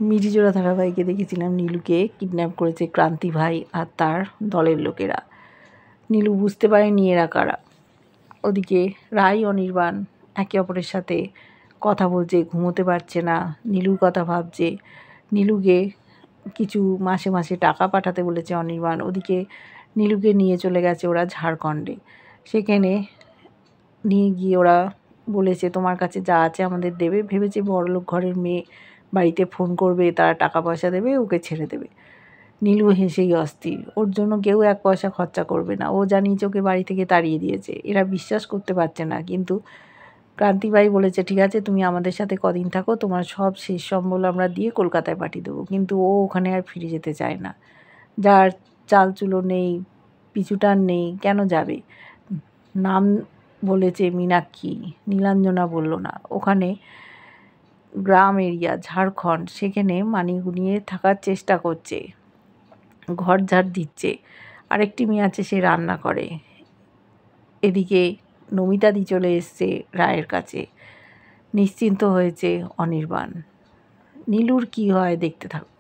মিরিজোড়া ধারাবাহিকে দেখেছিলাম নীলুকে কিডন্যাপ করেছে ক্রান্তি ভাই আর তার দলের লোকেরা। নীলু বুঝতে পারেনি এরা কারা। ওদিকে রাই অনির্বাণ একে অপরের সাথে কথা বলছে, ঘুমোতে পারছে না, নীলুর কথা ভাবছে। নীলুকে কিছু মাসে মাসে টাকা পাঠাতে বলেছে অনির্বাণ। ওদিকে নীলুকে নিয়ে চলে গেছে ওরা ঝাড়খণ্ডে। সেখানে নিয়ে গিয়ে ওরা বলেছে তোমার কাছে যা আছে আমাদের দেবে। ভেবেছে বড়লোক ঘরের মেয়ে, বাড়িতে ফোন করবে, তারা টাকা পয়সা দেবে, ওকে ছেড়ে দেবে। নীলু হেসেই অস্থির, ওর জন্য কেউ এক পয়সা খরচা করবে না। ও জানিয়েছে ওকে বাড়ি থেকে তাড়িয়ে দিয়েছে। এরা বিশ্বাস করতে পারছে না, কিন্তু ক্রান্তিভাই বলেছে ঠিক আছে তুমি আমাদের সাথে কদিন থাকো, তোমার সব শেষ সম্বল আমরা দিয়ে কলকাতায় পাঠিয়ে দেবো। কিন্তু ও ওখানে আর ফিরে যেতে চায় না। যার চালচুলো নেই, পিছুটান নেই, কেন যাবে? নাম বলেছে মীনাক্ষী, নীলাঞ্জনা বলল না। ওখানে গ্রাম এরিয়া, ঝাড়খণ্ড, সেখানে মানিয়ে থাকার চেষ্টা করছে, ঘর ঝাড় দিচ্ছে। আরেকটি মেয়ে আছে, সে রান্না করে। এদিকে নমিতাদি চলে এসছে রায়ের কাছে। নিশ্চিন্ত হয়েছে অনির্বাণ। নীলুর কি হয় দেখতে থাকো।